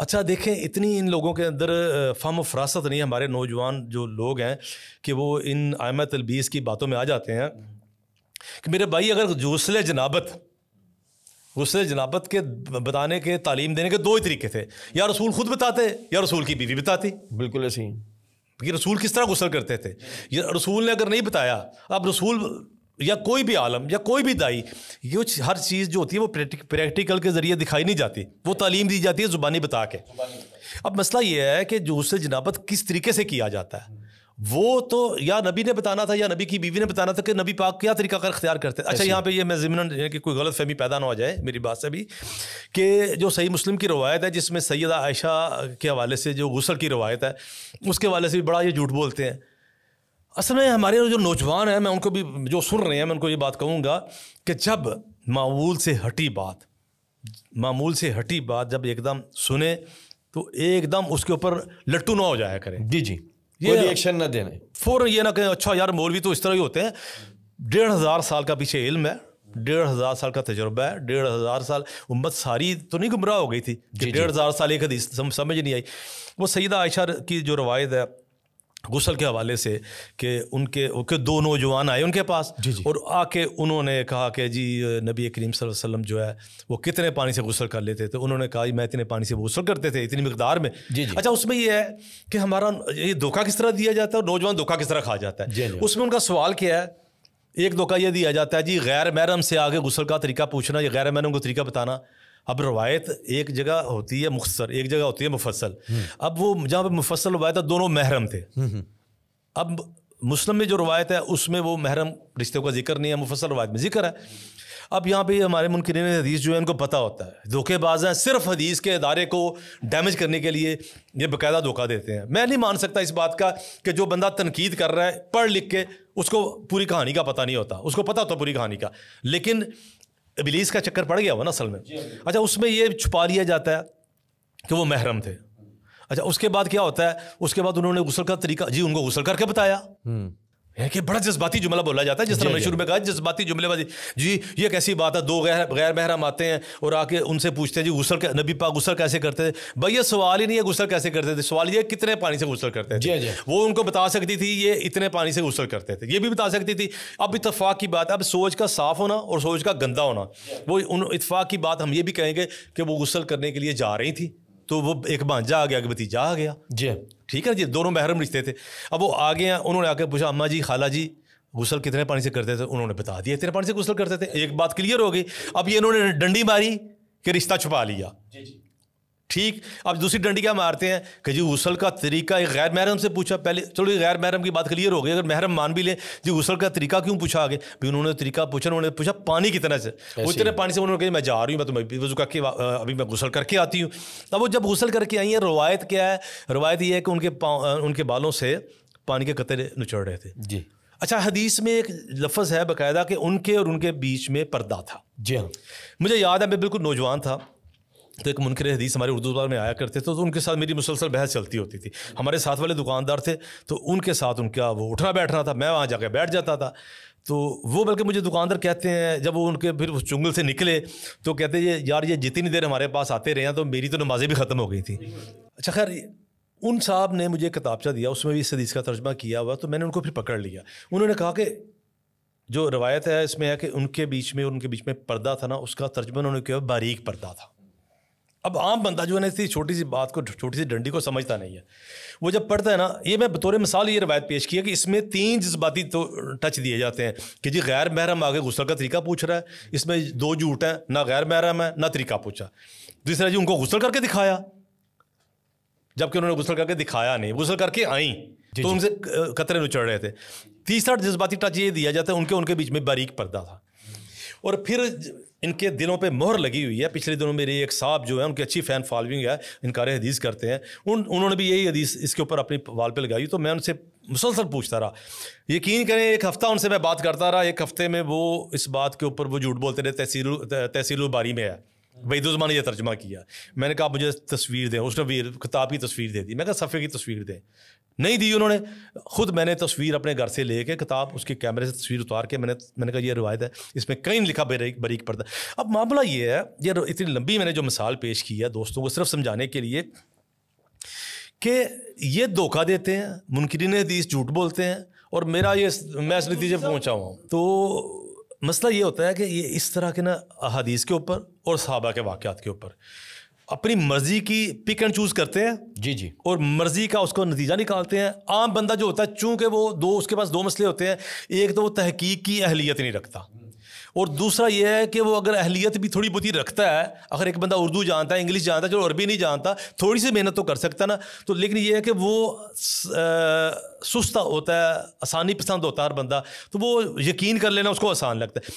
अच्छा देखें, इतनी इन लोगों के अंदर फ़हम फ़रासत नहीं है, हमारे नौजवान जो लोग हैं कि वो इन आइम्मा तलबीस की बातों में आ जाते हैं कि मेरे भाई अगर गुस्ल जनाबत के बताने के तालीम देने के दो ही तरीके थे, या रसूल खुद बताते या रसूल की बीवी बताती। बिल्कुल ऐसे ही कि रसूल किस तरह गुस्ल करते थे, ये रसूल ने अगर नहीं बताया, अब रसूल या कोई भी आलम या कोई भी दाई, ये हर चीज़ जो होती है वो प्रैक्टिकल के ज़रिए दिखाई नहीं जाती, वो तालीम दी जाती है ज़ुबानी बता के। अब मसला ये है कि जो उससे जनाबत किस तरीके से किया जाता है, वो तो या नबी ने बताना था या नबी की बीवी ने बताना था कि नबी पाक क्या तरीका कर इख्तियार करते हैं। अच्छा, यहाँ पे ये मैं ज़िम्नन कि कोई गलत फहमी पैदा ना हो जाए मेरी बात से भी, कि जो सही मुस्लिम की रवायत है जिसमें सैयदा आयशा के हवाले से जो गुस्ल की रवायत है उसके हवाले से भी बड़ा ये झूठ बोलते हैं। असल में हमारे जो नौजवान हैं, मैं उनको भी जो सुन रहे हैं, मैं उनको ये बात कहूँगा कि जब मामूल से हटी बात जब एकदम सुने तो एकदम उसके ऊपर लट्टू ना हो जाया करें। जी, ये रिएक्शन ना देने, फ़ौरन ये ना कहें अच्छा यार मौलवी तो इस तरह ही होते हैं। 1500 साल का पीछे इल्म है, 1500 साल का तजुर्बा है, 1500 साल उम्मत सारी तो नहीं गुमराह हो गई थी कि 1500 साल एक हदीस समझ नहीं आई। वो सैयदा आयशा की जो रवायत है गुस्ल के हवाले से कि उनके दो नौजवान आए उनके पास और आके उन्होंने कहा कि जी नबी करीम सल्लल्लाहु अलैहि वसल्लम जो है वो कितने पानी से गुस्ल कर लेते थे। उन्होंने कहा मैं इतने पानी से गुस्ल करते थे, इतनी मिकदार में। अच्छा, उसमें ये है कि हमारा ये धोखा किस तरह दिया जाता है और नौजवान धोखा किस तरह खा जाता है। उसमें उनका सवाल क्या है, एक धोखा ये दिया जाता है जी गैर महरम से आगे गुस्ल का तरीका पूछना या गैर महरम का तरीका बताना। अब रवायत एक जगह होती है मुख्तसर, एक जगह होती है मुफस्सल। अब वो जहाँ पे मुफस्सल रवायत है दोनों महरम थे। अब मुस्लिम में जो रवायत है उसमें वो महरम रिश्ते का जिक्र नहीं है, मुफस्सल रवायत में जिक्र है। अब यहाँ पे हमारे मुनकिरीन हदीस जो है इनको पता होता है, धोखेबाज हैं, सिर्फ हदीस के इदारे को डैमेज करने के लिए ये बाकायदा धोखा देते हैं। मैं नहीं मान सकता इस बात का कि जो बंदा तनकीद कर रहा है पढ़ लिख के उसको पूरी कहानी का पता नहीं होता, उसको पता होता पूरी कहानी का, लेकिन इब्लीस का चक्कर पड़ गया हुआ ना असल में। अच्छा, उसमें ये छुपा लिया जाता है कि वो महरम थे। अच्छा, उसके बाद क्या होता है, उसके बाद उन्होंने गुस्ल का तरीका जी उनको गुस्ल करके बताया। कि बड़ा जज्बाती जुमला बोला जाता है, जिस तरह मैंने शुरू में कहा जज्बाती जुमलेबाजी। जी ये कैसी बात है, दो गैर महरम आते हैं और आके उनसे पूछते हैं जी गुस्ल नबी पाक गुस्ल कैसे करते थे। भाई ये सवाल ही नहीं है गुस्ल कैसे करते थे, सवाल ये कितने पानी से गुस्ल करते थे। वो उनको बता सकती थी ये इतने पानी से गुस्ल करते थे, ये भी बता सकती थी। अब इत्तेफाक की बात है, अब सोच का साफ होना और सोच का गंदा होना, वो इत्तेफाक की बात हम ये भी कहेंगे कि वो गुस्ल करने के लिए जा रही थी तो वो एक भांजा आ गया, एक भतीजा आ गया जी, ठीक है जी, दोनों महरम रिश्ते थे। अब वो आ गए हैं, उन्होंने आके पूछा अम्मा जी खाला जी गुस्ल कितने पानी से करते थे, उन्होंने बता दिया इतने पानी से गुस्ल करते थे। एक बात क्लियर हो गई। अब ये इन्होंने डंडी मारी कि रिश्ता छुपा लिया, ठीक। अब दूसरी डंडी क्या मारते हैं कि जी गुस्ल का तरीका एक गैर महरम से पूछा। पहले चलो गैर महरम की बात क्लियर हो गई, अगर महरम मान भी ले जी गुस्ल का तरीका क्यों पूछा आगे भी, उन्होंने तरीका पूछा, उन्होंने पूछा पानी कितना से, वो इतने पानी से, उन्होंने कहा मैं जा रही हूँ, मैं तो वज़ू करके अभी मैं गुस्ल करके आती हूँ। अब वो जब गुस्ल करके आई है, रवायत क्या है, रवायत ये है कि उनके बालों से पानी के कतरे निचड़ रहे थे जी। अच्छा, हदीस में एक लफ्ज़ है बाकायदा कि उनके और उनके बीच में पर्दा था जी। हाँ, मुझे याद है मैं बिल्कुल नौजवान था तो एक मुनकर हदीस हमारे उर्दू में आया करते थे, तो उनके साथ मेरी मुसलसल बहस चलती होती थी। हमारे साथ वाले दुकानदार थे तो उनके साथ उनका वो उठना बैठना था, मैं वहाँ जाकर बैठ जाता था। तो वो बल्कि मुझे दुकानदार कहते हैं जब वो उनके फिर उस चुंगल से निकले तो कहते हैं यार ये जितनी देर हमारे पास आते रहे हैं तो मेरी तो नमाज़ें भी ख़त्म हो गई थी। अच्छा खैर, उन साहब ने मुझे किताबचा दिया, उसमें भी इस हदीस का तर्जमा किया हुआ, तो मैंने उनको फिर पकड़ लिया। उन्होंने कहा कि जो रवायत है इसमें है कि उनके बीच में पर्दा था ना, उसका तर्जमा उन्होंने किया बारीक पर्दा था। अब आम बंदा जो है ना इतनी छोटी सी बात को, छोटी सी डंडी को समझता नहीं है। वो जब पढ़ता है ना, ये मैं बतौर मिसाल ये रवायत पेश की है कि इसमें 3 जज्बाती तो टच दिए जाते हैं कि जी गैर महरम आगे गुस्ल का तरीका पूछ रहा है, इसमें 2 झूठ हैं, ना गैर महरम है ना तरीका पूछा। दूसरा जी उनको गुस्ल करके दिखाया, जबकि उन्होंने गुस्ल करके दिखाया नहीं, गुस्ल करके आई तो उनसे कतरे उचड़ रहे थे। तीसरा जज्बाती टच ये दिया जाता है उनके बीच में बारीक पर्दा था। और फिर इनके दिलों पे मोहर लगी हुई है। पिछले दिनों मेरे एक साहब जो है उनकी अच्छी फ़ैन फॉलोइंग है, इनकार हदीस करते हैं, उन्होंने भी यही हदीस इसके ऊपर अपनी वाल पे लगाई। तो मैं उनसे मुसलसल पूछता रहा, यकीन करें 1 हफ़्ता उनसे मैं बात करता रहा। 1 हफ़्ते में वो इस बात के ऊपर वो झूठ बोलते रहे तहसील बारी में है, वहीदुज़्ज़मान ने यह तर्जमा किया। मैंने कहा मुझे तस्वीर दें, उसने भी किताब की तस्वीर दे दी। मैं कहा सफ़े की तस्वीर दें, नहीं दी उन्होंने। ख़ुद मैंने तस्वीर अपने घर से लेके किताब उसके कैमरे से तस्वीर उतार के मैंने कहा ये रिवायत है, इसमें कहीं लिखा बारीक पड़ता। अब मामला ये है, ये इतनी लंबी मैंने जो मिसाल पेश की है दोस्तों को सिर्फ समझाने के लिए कि ये धोखा देते हैं, मुनकिरीन हदीस झूठ बोलते हैं, और मैं इस नतीजे पर पहुँचा हूँ। तो मसला ये होता है कि ये इस तरह के ना अहादीस के ऊपर और सहाबा के वाक़यात के ऊपर अपनी मर्जी की पिक एंड चूज़ करते हैं जी, और मर्जी का उसको नतीजा निकालते हैं। आम बंदा जो होता है, चूँकि वो उसके पास दो मसले होते हैं, एक तो वो तहकीक की अहलियत नहीं रखता, और दूसरा ये है कि वो अगर अहलियत भी थोड़ी बहुत ही रखता है, अगर एक बंदा उर्दू जानता है, इंग्लिश जानता है, जो अरबी नहीं जानता, थोड़ी सी मेहनत तो कर सकता ना, तो लेकिन ये है कि वो सुस्ता होता है, आसानी पसंद होता है हर बंदा, तो वो यकीन कर लेना उसको आसान लगता है।